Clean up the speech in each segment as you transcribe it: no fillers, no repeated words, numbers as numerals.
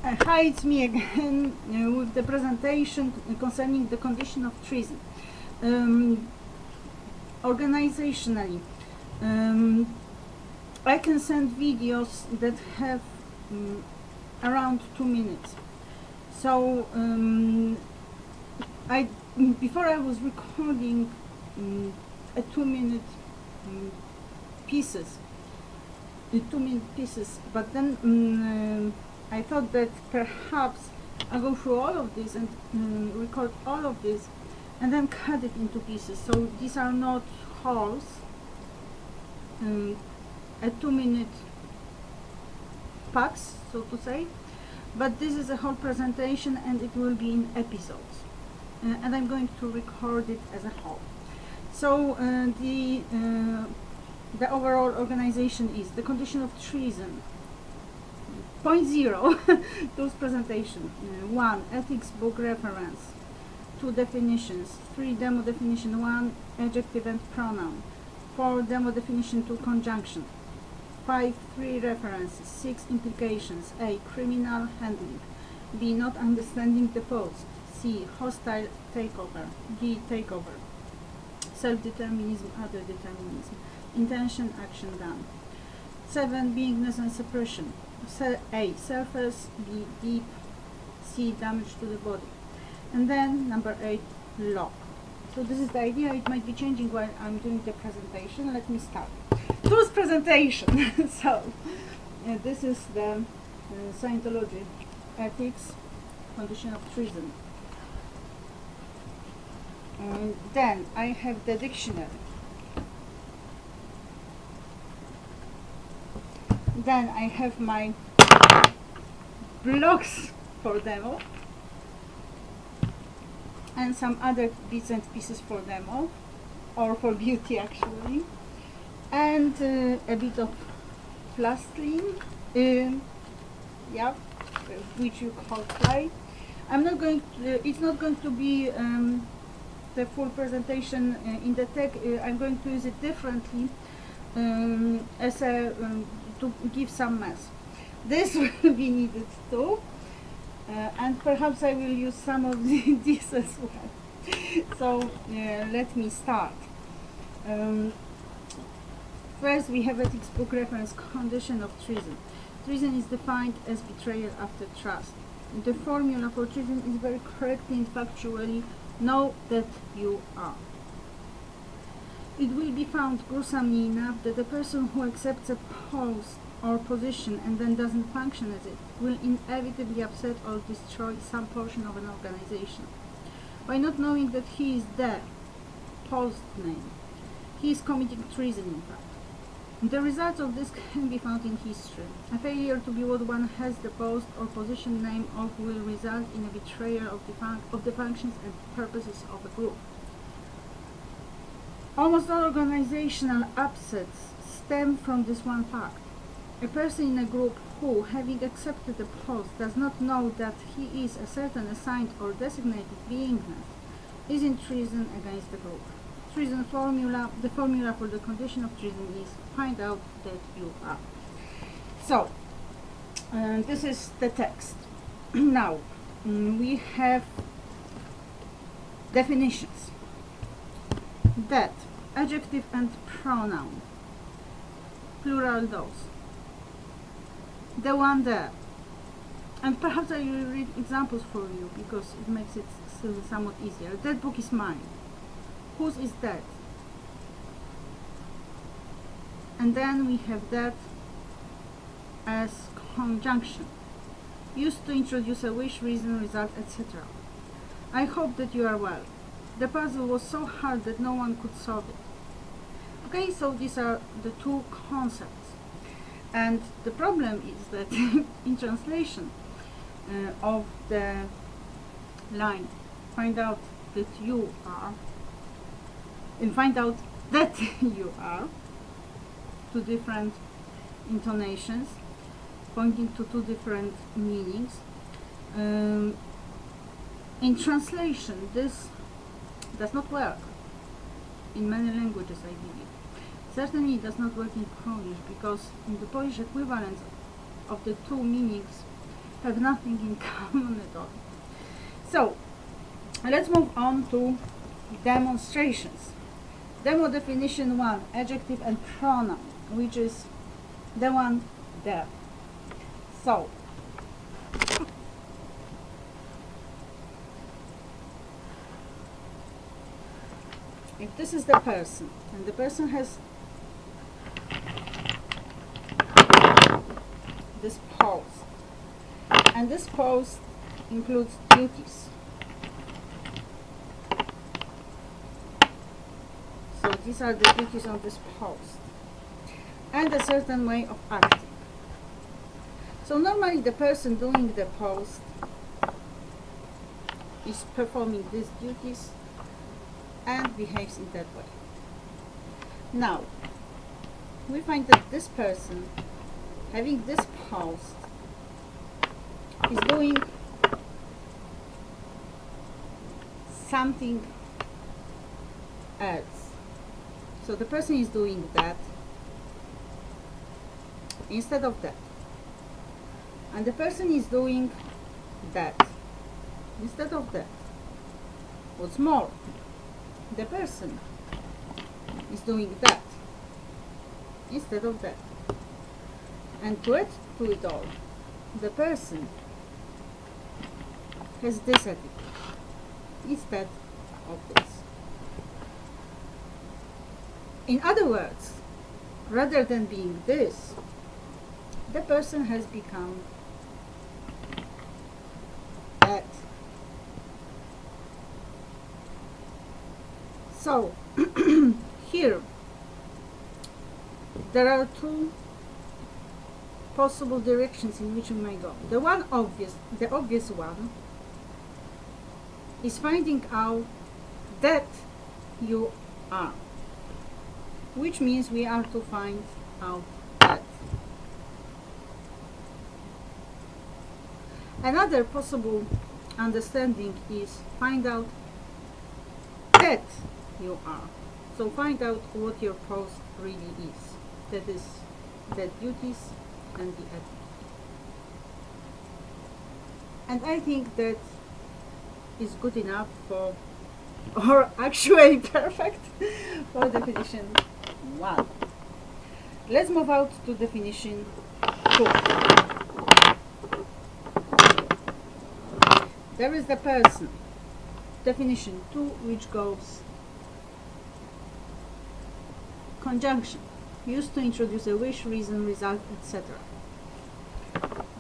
Hi, it's me again with the presentation concerning the condition of treason. Organizationally, I can send videos that have around 2 minutes. So before I was recording a 2-minute pieces, but then I thought that perhaps I'll go through all of this and record all of this and then cut it into pieces. So these are not wholes, a 2-minute packs, so to say, but this is a whole presentation and it will be in episodes. And I'm going to record it as a whole. So the overall organization is the condition of treason. Point 0, those presentation. 1, ethics book reference. 2, definitions. 3, demo definition 1, adjective and pronoun. 4, demo definition 2, conjunction. 5, 3 references. 6, implications. A, criminal handling. B, not understanding the post. C, hostile takeover. D, takeover. Self-determinism, other determinism. Intention, action done. 7, beingness and suppression. A, surface. B, deep. C, damage to the body. And then number 8, lock. So this is the idea. It might be changing while I'm doing the presentation. Let me start. Tools presentation. So this is the Scientology ethics condition of treason. And then I have the dictionary. Then I have my blocks for demo and some other bits and pieces for demo, or for beauty actually, and a bit of plastering, which you call clay. I'm not going to, it's not going to be the full presentation in the tech. I'm going to use it differently as a to give some mess. This will be needed too, and perhaps I will use some of this as well. So let me start. First, we have ethics book reference, condition of treason. Treason is defined as betrayal after trust. The formula for treason is very correctly and factually: know that you are. It will be found gruesomely enough that a person who accepts a post or position and then doesn't function as it will inevitably upset or destroy some portion of an organization. By not knowing that he is the post name, he is committing treason in fact. The results of this can be found in history. A failure to be what one has the post or position name of will result in a betrayal of the functions and purposes of a group. Almost all organizational upsets stem from this one fact. A person in a group who, having accepted a post, does not know that he is a certain assigned or designated beingness, is in treason against the group. Treason formula, the formula for the condition of treason is: find out that you are. So, this is the text. Now, we have definitions. That, adjective and pronoun, plural those. The one there. And perhaps I will read examples for you because it makes it still somewhat easier. That book is mine. Whose is that? And then we have that as conjunction, used to introduce a wish, reason, result, etc. I hope that you are well. The puzzle was so hard that no one could solve it. Okay, so these are the two concepts. And the problem is that in translation of the line, find out that you are, and find out that you are, two different intonations pointing to two different meanings. In translation, this does not work in many languages, I believe. Certainly it does not work in Polish, because in the Polish equivalent of the two meanings have nothing in common at all. So let's move on to demonstrations. Demo definition 1, adjective and pronoun, which is the one there. So if this is the person, and the person has this post, and this post includes duties. So these are the duties on this post, and a certain way of acting. So normally the person doing the post is performing these duties and behaves in that way. Now we find that this person having this post is doing something else. So the person is doing that instead of that, and the person is doing that instead of that. What's more, the person is doing that instead of that. And to add to it all, the person has this attitude instead of this. In other words, rather than being this, the person has become that. So here there are two possible directions in which we may go. The obvious one is finding out that you are, which means we are to find out that. Another possible understanding is find out that you are. So find out what your post really is. That is the duties and the attitude. And I think that is good enough for, or actually perfect for definition 1. Let's move out to definition 2. There is the person. Definition 2, which goes conjunction, used to introduce a wish, reason, result, etc.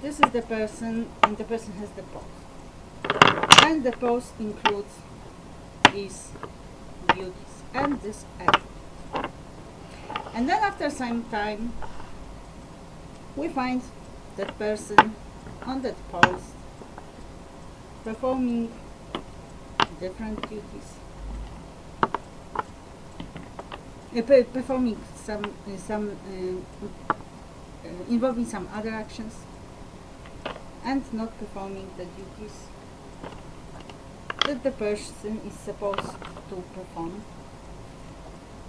This is the person, and the person has the post. And the post includes these duties and this attitude. And then after some time, we find that person on that post performing different duties, performing involving some other actions, and not performing the duties that the person is supposed to perform.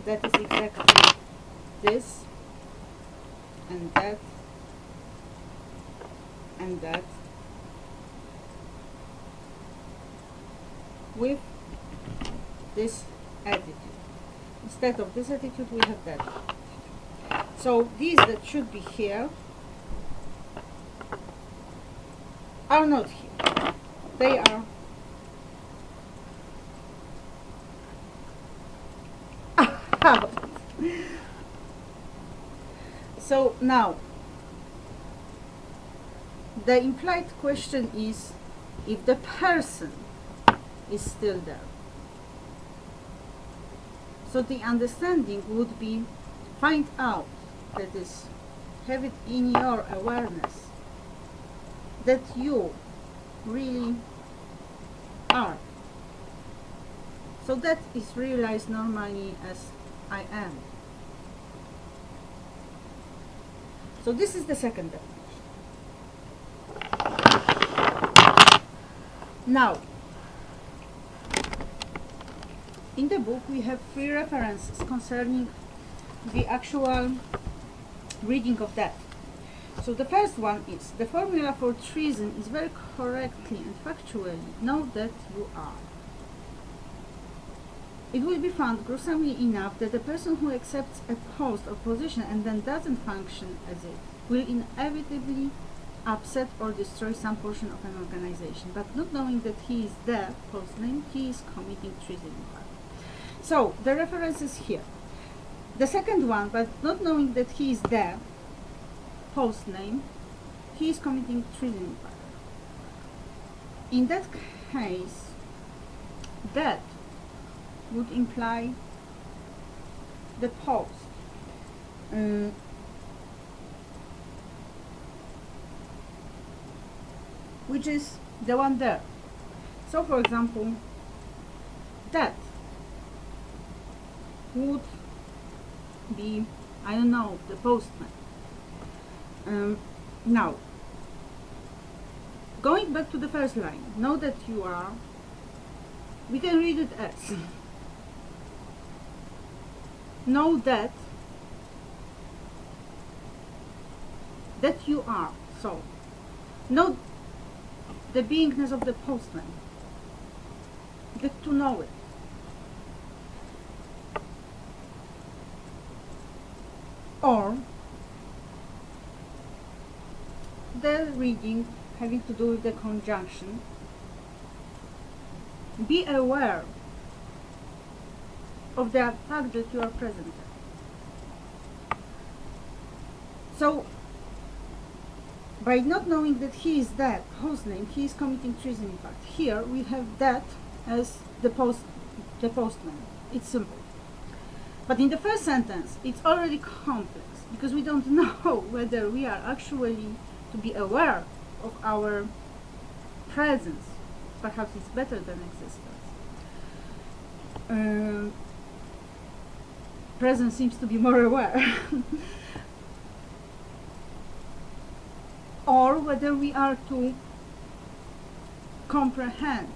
That is exactly this and that and that, with this attitude. Instead of this attitude, we have that attitude. So these that should be here are not here. They are out. So now the implied question is if the person is still there. So the understanding would be find out, that is, have it in your awareness that you really are. So that is realized normally as I am. So this is the second definition. Now, in the book we have 3 references concerning the actual reading of that. So the first one is, the formula for treason is very correctly and factually, know that you are. It will be found gruesomely enough that the person who accepts a post or position and then doesn't function as it will inevitably upset or destroy some portion of an organization. But not knowing that he is the post name, he is committing treason in fact. So the reference is here. The second one, but not knowing that he is the post name, he is committing treason in fact. In that case, that would imply the post. Which is the one there. So for example, that would be, I don't know, the postman. Now, going back to the first line, know that you are, we can read it as know that you are. So know the beingness of the postman. Get to know it. Or the reading having to do with the conjunction. Be aware of the fact that you are present. So, by not knowing that he is that host name, he is committing treason in fact. Here we have that as the postman. It's simple. But in the first sentence, it's already complex because we don't know whether we are actually to be aware of our presence. Perhaps it's better than existence. Presence seems to be more aware. Or whether we are to comprehend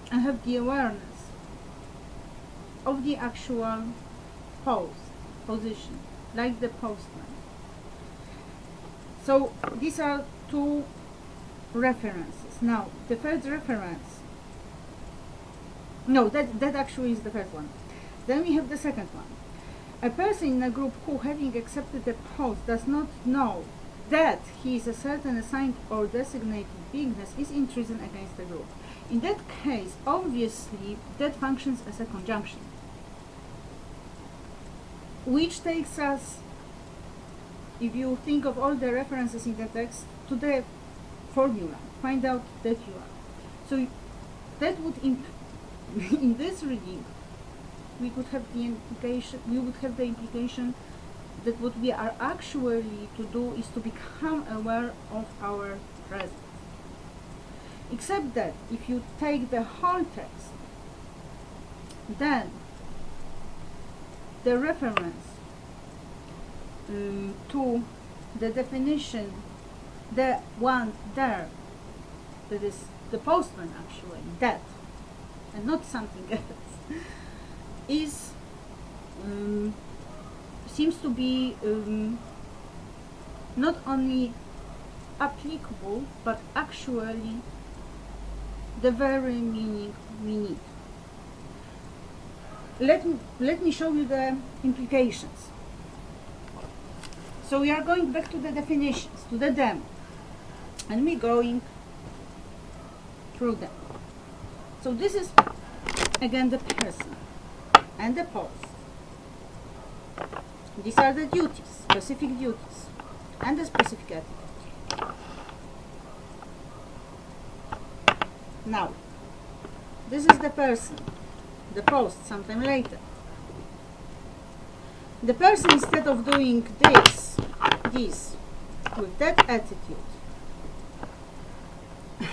and have the awareness of the actual position, like the postman. So these are two references. Now the third reference, no, that actually is the first one. Then we have the second one. A person in a group who, having accepted a post, does not know that he is a certain assigned or designated beingness is in treason against the group. In that case, obviously, that functions as a conjunction, which takes us, if you think of all the references in the text, to the formula. Find out that you are. So that would, in this reading, we could have the implication. We would have the implication that what we are actually to do is to become aware of our presence. Except that if you take the whole text, then the reference to the definition, the one there, that is the postman actually, that, and not something else, is seems to be not only applicable but actually the very meaning we need. Let me show you the implications. So we are going back to the definitions, to the demo, and we're going through them. So this is again the person and the post. These are the duties, specific duties, and the specific attitude. Now, this is the person, the post, sometime later. The person, instead of doing this with that attitude,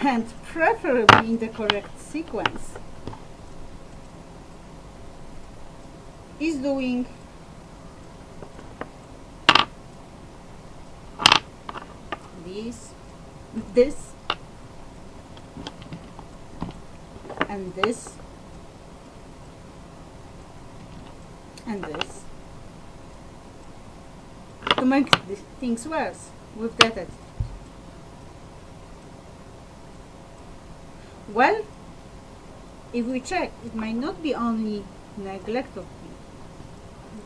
and preferably in the correct sequence, is doing this, and this, and this, to make things worse with that attitude? Well, if we check, it might not be only neglect of duty.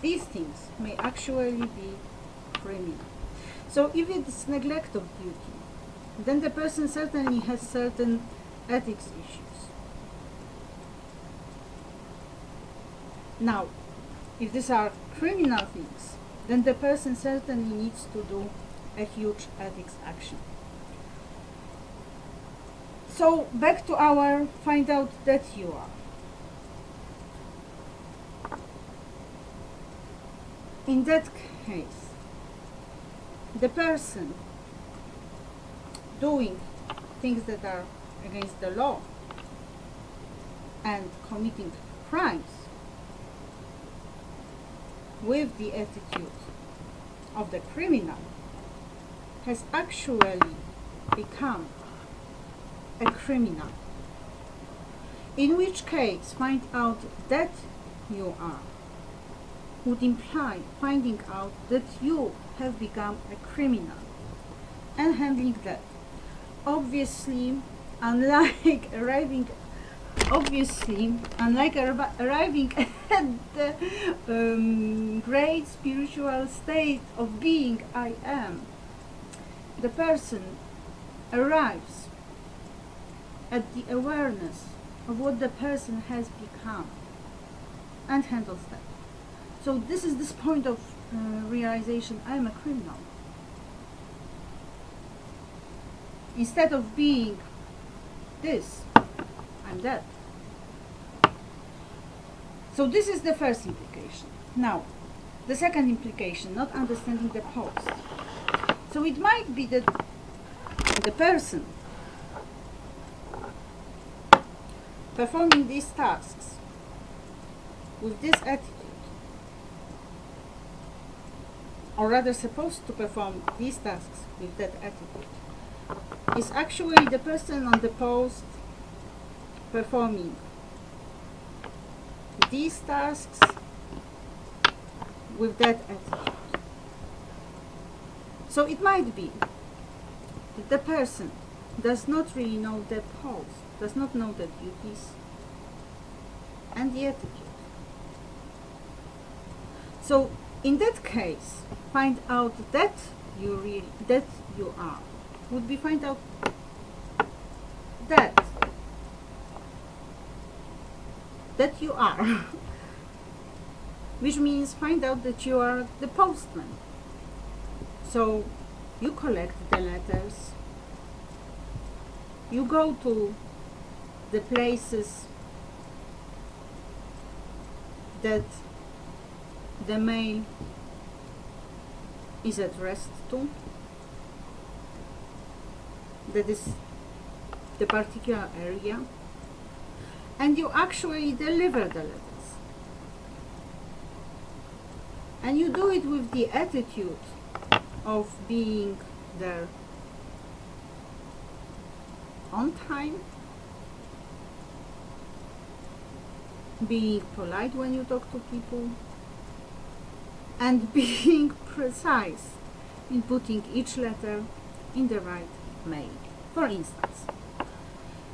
These things may actually be criminal. So if it's neglect of duty, then the person certainly has certain ethics issues. Now, if these are criminal things, then the person certainly needs to do a huge ethics action. So back to our find out that you are. In that case, the person doing things that are against the law and committing crimes with the attitude of the criminal has actually become a criminal. In which case, find out that you are would imply finding out that you have become a criminal and handling that. Obviously, unlike arriving at the great spiritual state of being I am, the person arrives at the awareness of what the person has become and handles that. So this is this point of realization, I am a criminal. Instead of being this, I'm that. So this is the first implication. Now, the second implication, not understanding the post. So it might be that the person performing these tasks with this attitude, or rather supposed to perform these tasks with that attitude, is actually the person on the post performing these tasks with that attitude. So it might be that the person does not really know the post, does not know the duties and the attitude. So in that case, find out that you are would be find out that you are, which means find out that you are the postman. So you collect the letters, you go to the places that the mail is addressed to, that is the particular area, and you actually deliver the letters. And you do it with the attitude of being there on time, being polite when you talk to people, and being precise in putting each letter in the right mail, for instance.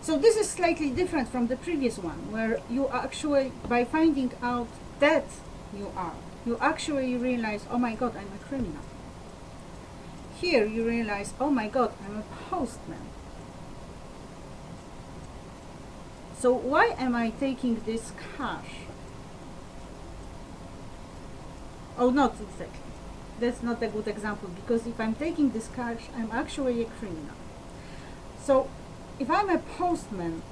So this is slightly different from the previous one, where you actually, by finding out that you actually realize, oh my god, I'm a criminal. Here you realize, oh my god, I'm a postman. So why am I taking this cash? Oh, not exactly. That's not a good example, because if I'm taking this cash, I'm actually a criminal. So if I'm a postman,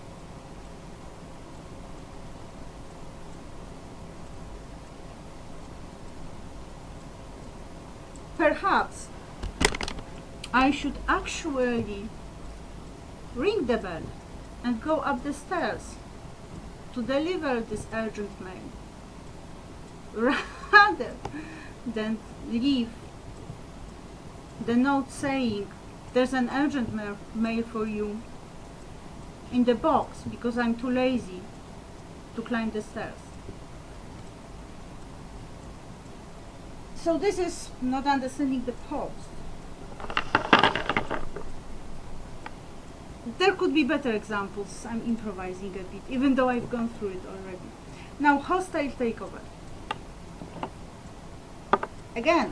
perhaps I should actually ring the bell and go up the stairs to deliver this urgent mail, rather than leave the note saying there's an urgent mail for you in the box because I'm too lazy to climb the stairs. So this is not understanding the post. There could be better examples. I'm improvising a bit, even though I've gone through it already. Now, hostile takeover. Again,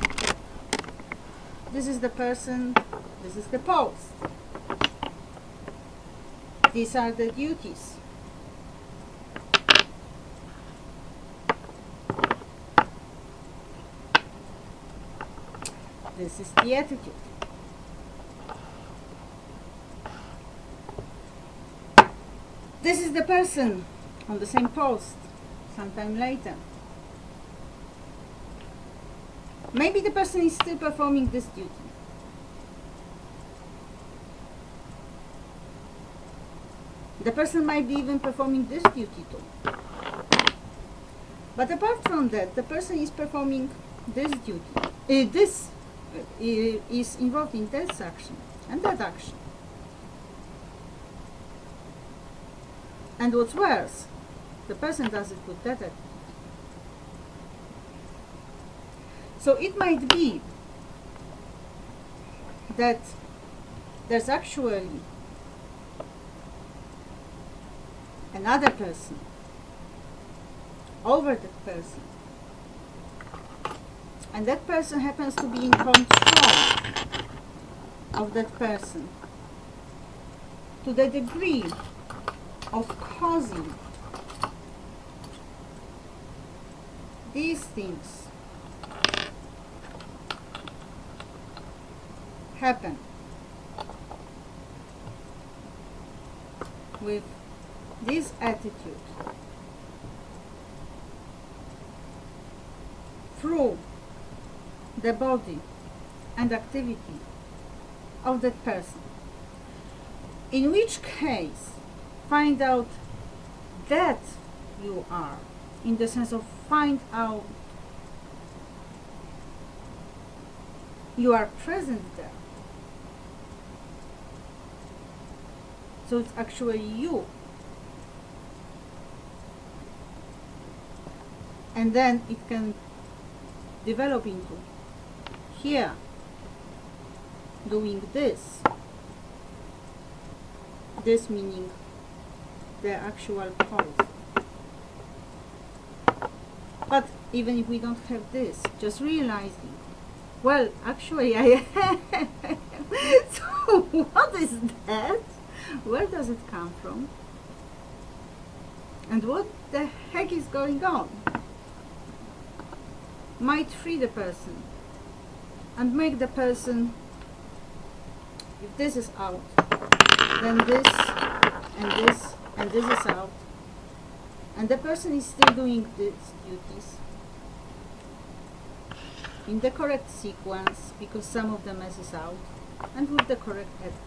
this is the person, this is the post. These are the duties. This is the attitude. This is the person on the same post, sometime later. Maybe the person is still performing this duty. The person might be even performing this duty too. But apart from that, the person is performing this duty. This is involved in this action and that action. And what's worse, the person does it with that attitude. So it might be that there's actually another person over that person, and that person happens to be in control of that person to the degree of causing these things happen with this attitude through the body and activity of that person. In which case, find out that you are, in the sense of find out you are present there. So it's actually you. And then it can develop into here doing this. This meaning the actual pose. But even if we don't have this, just realizing, well, actually I so what is that? Where does it come from? And what the heck is going on? Might free the person and make the person, if this is out, then this and this and this is out, and the person is still doing these duties in the correct sequence, because some of the mess is out, and with the correct attitude.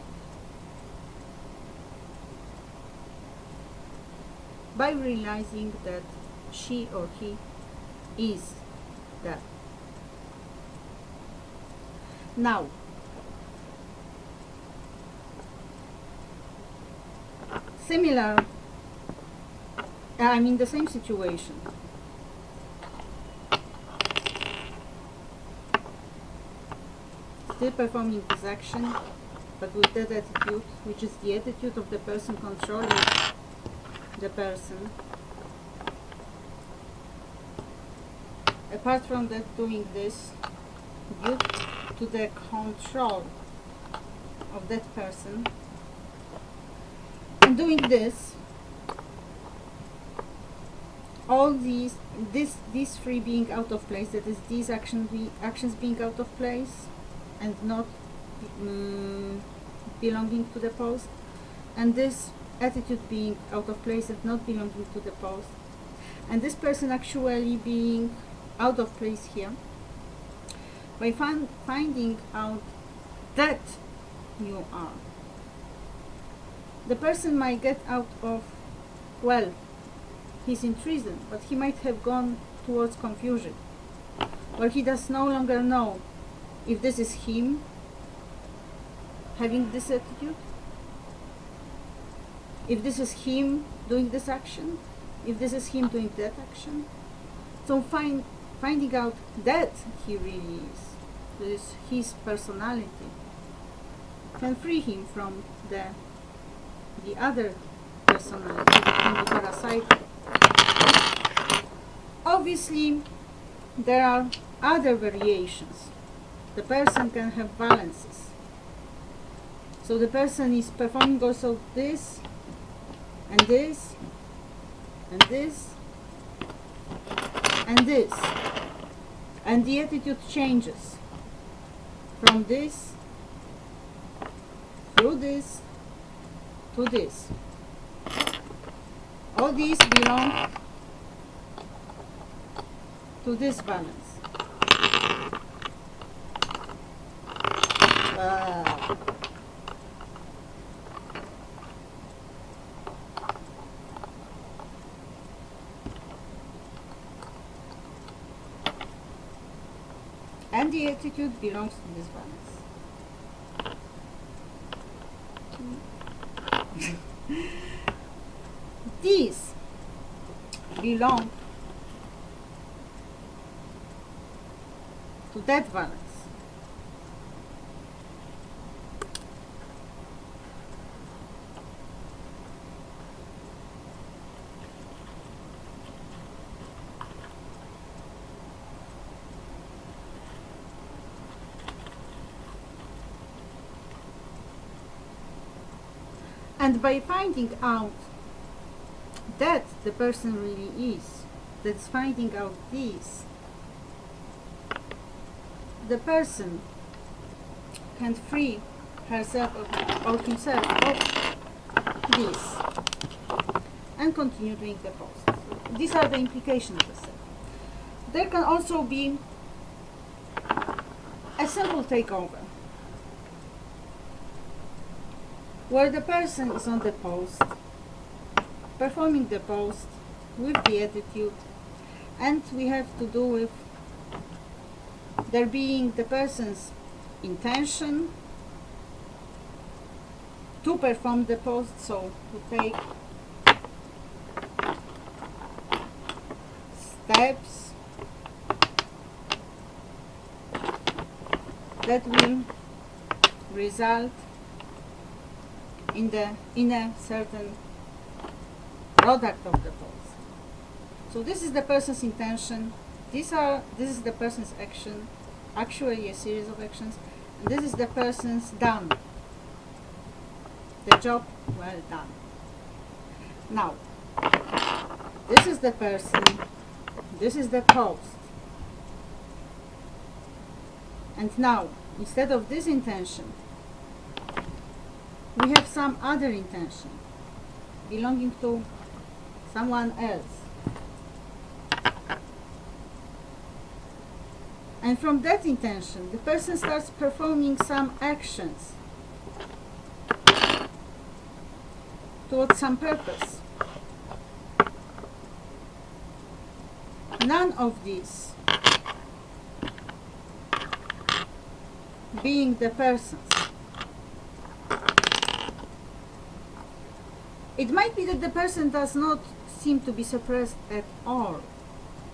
By realizing that she or he is that. Now, similar, I'm in the same situation. Still performing this action, but with that attitude, which is the attitude of the person controlling the person. Apart from that, doing this due to the control of that person, and doing this, all these three being out of place, that is, these actions being out of place and not belonging to the post, and this attitude being out of place and not belonging to the post, and this person actually being out of place here. By finding out that you are, the person might get out of, well, he's in treason, but he might have gone towards confusion, where he does no longer know if this is him having this attitude, if this is him doing this action, if this is him doing that action. So finding out that he really is, this his personality, can free him from the other personality, the parasite. Obviously, there are other variations. The person can have balances. So the person is performing also this, and this, and this, and this. And the attitude changes from this, through this, to this. All these belong to this balance. And the attitude belongs to this balance. These belong to that balance. And by finding out that the person really is, that's finding out this, the person can free herself or himself of this and continue doing the post. These are the implications of the self. There can also be a simple takeover, where the person is on the post, performing the post with the attitude, and we have to do with there being the person's intention to perform the post, so to take steps that will result in a certain product of the post. So this is the person's intention, this is the person's action, actually a series of actions, and this is the person's done. The job well done. Now, this is the person, this is the post. And now, instead of this intention, we have some other intention belonging to someone else. And from that intention, the person starts performing some actions towards some purpose. None of these being the person's. It might be that the person does not seem to be suppressed at all.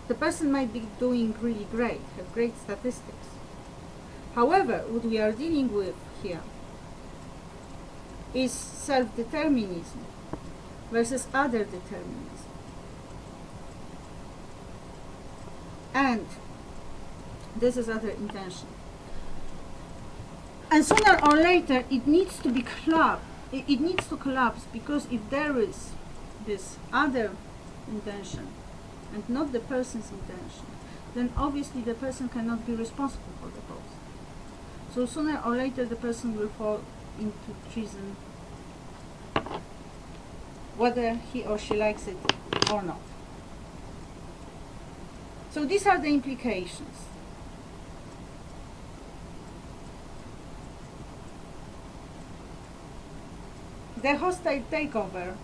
The person might be doing really great, have great statistics. However, what we are dealing with here is self-determinism versus other determinism. And this is other intention. And sooner or later it needs to be collapsed. It needs to collapse, because if there is this other intention and not the person's intention, then obviously the person cannot be responsible for the post. So sooner or later the person will fall into treason, whether he or she likes it or not. So these are the implications. The hostile takeover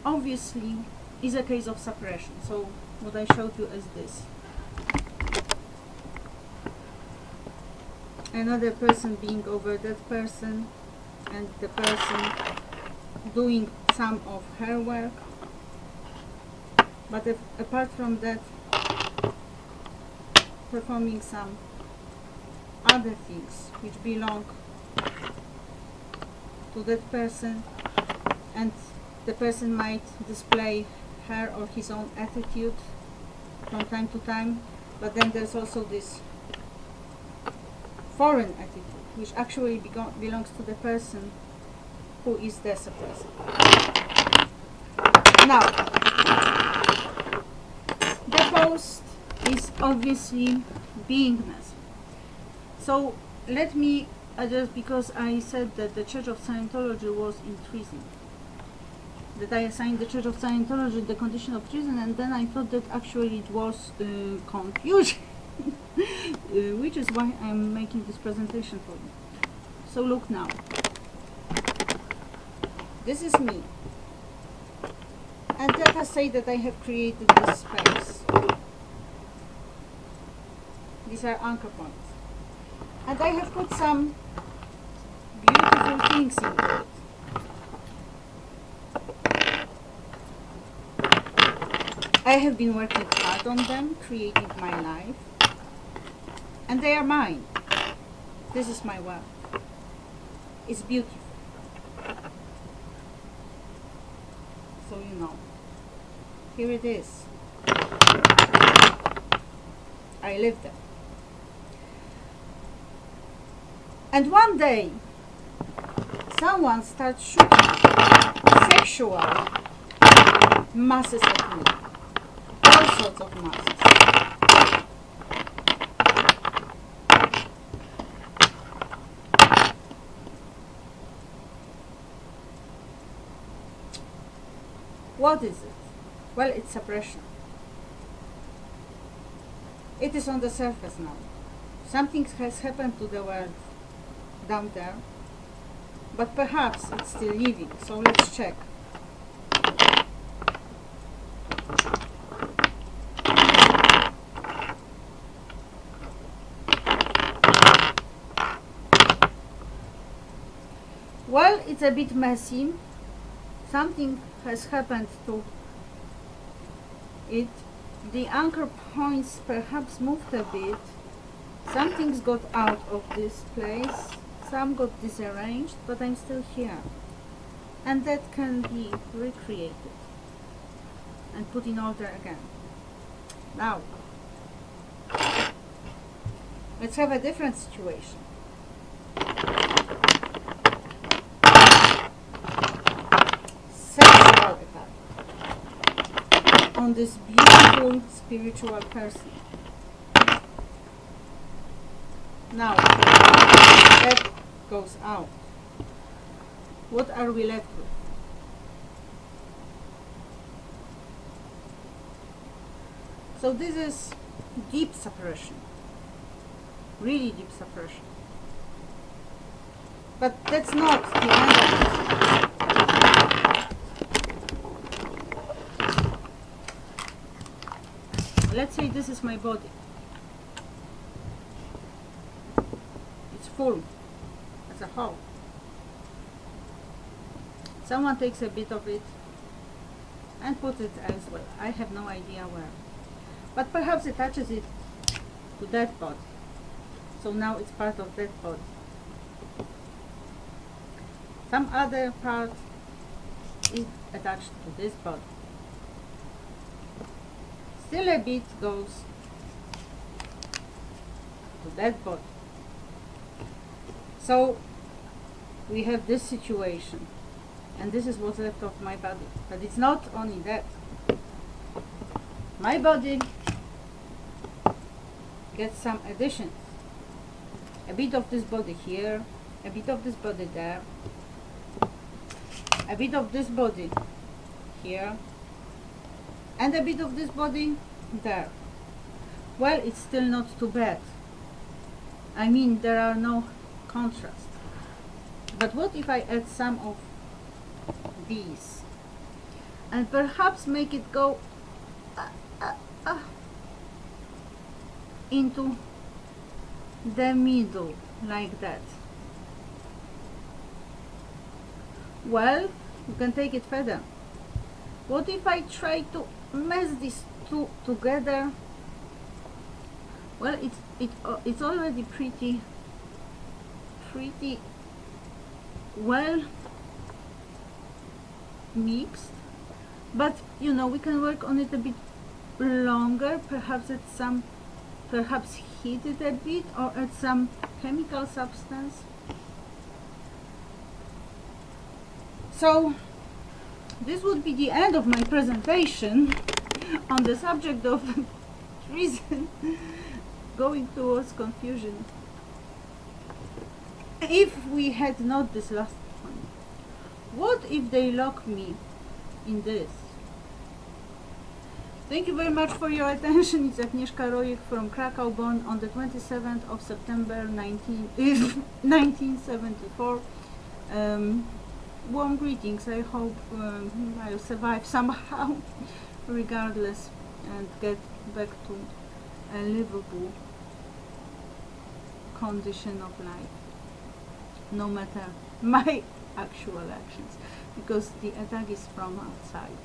obviously is a case of suppression. So what I showed you is this. Another person being over that person, and the person doing some of her work. But apart from that, performing some other things which belong to that person, and the person might display her or his own attitude from time to time, but then there's also this foreign attitude which actually belongs to the person who is the suppressor. Now, the host is obviously beingness. So let me adjust, because I said that the Church of Scientology was in treason, that I assigned the Church of Scientology the condition of treason, and then I thought that actually it was confusion, which is why I'm making this presentation for you. So look now, this is me, and let us say that I have created this space. These are anchor points, and I have put some beautiful things into it. I have been working hard on them, creating my life, and they are mine. This is my work. It's beautiful. So you know, here it is. I live them. And one day, someone starts shooting sexual masses at me. All sorts of masses. What is it? Well, it's suppression. It is on the surface now. Something has happened to the world down there, but perhaps it's still living, so let's check. Well, it's a bit messy. Something has happened to it. The anchor points perhaps moved a bit. Some things got out of this place. Some got disarranged, but I'm still here. And that can be recreated and put in order again. Now, let's have a different situation. Sexual attack on this beautiful spiritual person. Now, that goes out. What are we left with? So this is deep suppression. Really deep suppression. But that's not the end of it. Let's say this is my body. It's full as a whole. Someone takes a bit of it and puts it elsewhere. I have no idea where. But perhaps attaches it to that body. So now it's part of that body. Some other part is attached to this body. Still a bit goes to that body. So we have this situation, and this is what's left of my body. But it's not only that. My body gets some additions. A bit of this body here, a bit of this body there, a bit of this body here, and a bit of this body there. Well, it's still not too bad. I mean, there are no contrast. But what if I add some of these and perhaps make it go into the middle like that? Well, you can take it further. What if I try to mess these two together Well, it's already pretty well mixed, but you know, we can work on it a bit longer, perhaps heat it a bit, or add some chemical substance. So this would be the end of my presentation on the subject of treason going towards confusion. If we had not this last one, what if they lock me in this? Thank you very much for your attention. It's Agnieszka Rojek from Krakow, born on the 27th of September 1974. Warm greetings. I hope I'll survive somehow, regardless, and get back to a livable condition of life, no matter my actual actions, because the attack is from outside.